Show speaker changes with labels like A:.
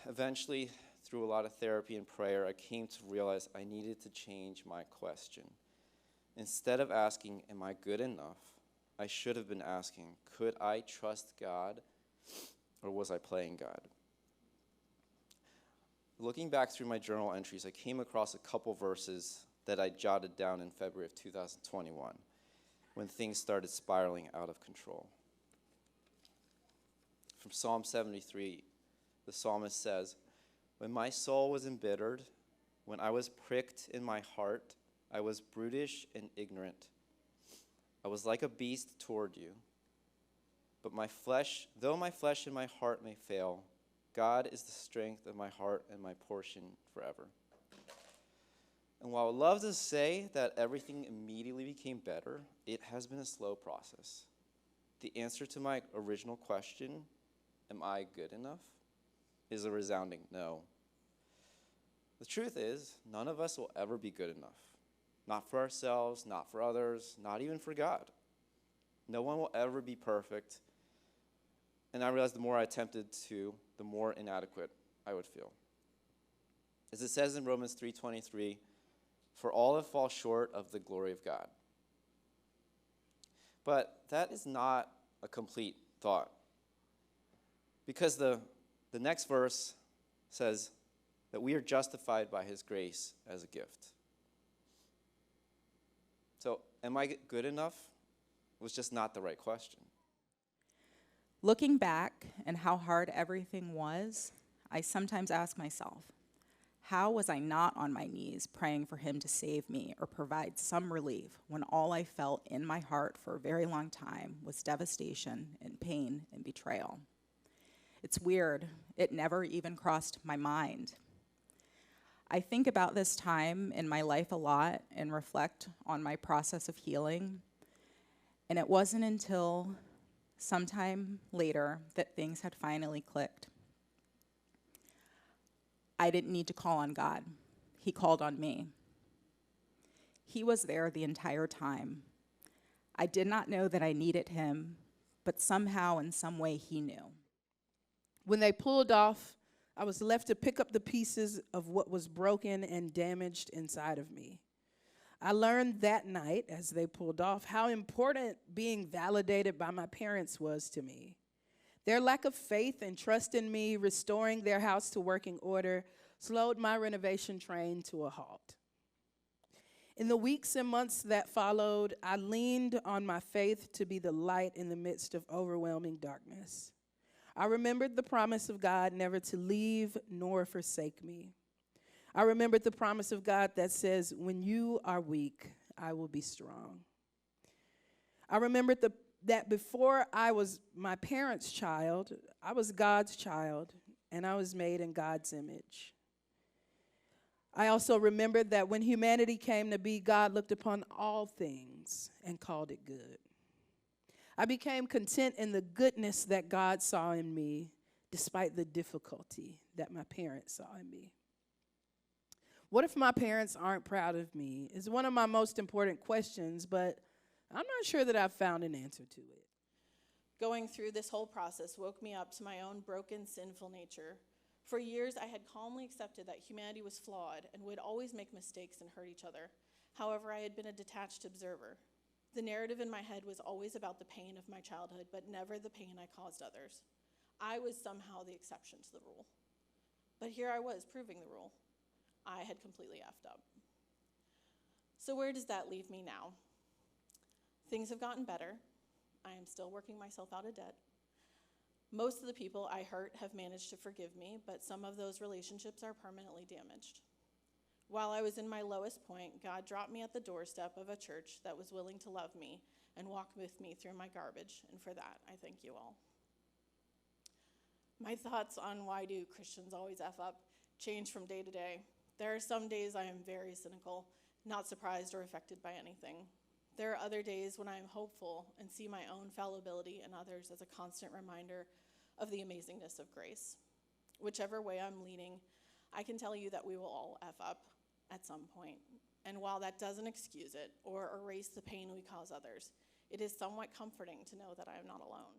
A: eventually, through a lot of therapy and prayer, I came to realize I needed to change my question. Instead of asking, am I good enough, I should have been asking, could I trust God, or was I playing God? Looking back through my journal entries, I came across a couple verses that I jotted down in February of 2021, when things started spiraling out of control. From Psalm 73, the psalmist says, "When my soul was embittered, when I was pricked in my heart, I was brutish and ignorant. I was like a beast toward you. But though my flesh and my heart may fail, God is the strength of my heart and my portion forever." And while I love to say that everything immediately became better, it has been a slow process. The answer to my original question, am I good enough, is a resounding no. The truth is, none of us will ever be good enough. Not for ourselves, not for others, not even for God. No one will ever be perfect. And I realized the more I attempted to, the more inadequate I would feel. As it says in Romans 3:23, "For all have fallen short of the glory of God." But that is not a complete thought. Because the next verse says that we are justified by his grace as a gift. So, am I good enough? Was just not the right question.
B: Looking back and how hard everything was, I sometimes ask myself, how was I not on my knees praying for him to save me or provide some relief when all I felt in my heart for a very long time was devastation and pain and betrayal? It's weird. It never even crossed my mind. I think about this time in my life a lot and reflect on my process of healing. And it wasn't until sometime later that things had finally clicked. I didn't need to call on God. He called on me. He was there the entire time. I did not know that I needed him, but somehow, in some way, he knew.
C: When they pulled off, I was left to pick up the pieces of what was broken and damaged inside of me. I learned that night, as they pulled off, how important being validated by my parents was to me. Their lack of faith and trust in me restoring their house to working order slowed my renovation train to a halt. In the weeks and months that followed, I leaned on my faith to be the light in the midst of overwhelming darkness. I remembered the promise of God never to leave nor forsake me. I remembered the promise of God that says, when you are weak, I will be strong. I remembered that before I was my parents' child, I was God's child, and I was made in God's image. I also remembered that when humanity came to be, God looked upon all things and called it good. I became content in the goodness that God saw in me, despite the difficulty that my parents saw in me. What if my parents aren't proud of me? Is one of my most important questions, but I'm not sure that I've found an answer to it.
D: Going through this whole process woke me up to my own broken, sinful nature. For years, I had calmly accepted that humanity was flawed and would always make mistakes and hurt each other. However, I had been a detached observer. The narrative in my head was always about the pain of my childhood, but never the pain I caused others. I was somehow the exception to the rule. But here I was, proving the rule. I had completely effed up. So where does that leave me now? Things have gotten better. I am still working myself out of debt. Most of the people I hurt have managed to forgive me, but some of those relationships are permanently damaged. While I was in my lowest point, God dropped me at the doorstep of a church that was willing to love me and walk with me through my garbage, and for that, I thank you all. My thoughts on why do Christians always F up change from day to day. There are some days I am very cynical, not surprised or affected by anything. There are other days when I am hopeful and see my own fallibility in others as a constant reminder of the amazingness of grace. Whichever way I'm leaning, I can tell you that we will all F up at some point. And while that doesn't excuse it or erase the pain we cause others, it is somewhat comforting to know that I am not alone.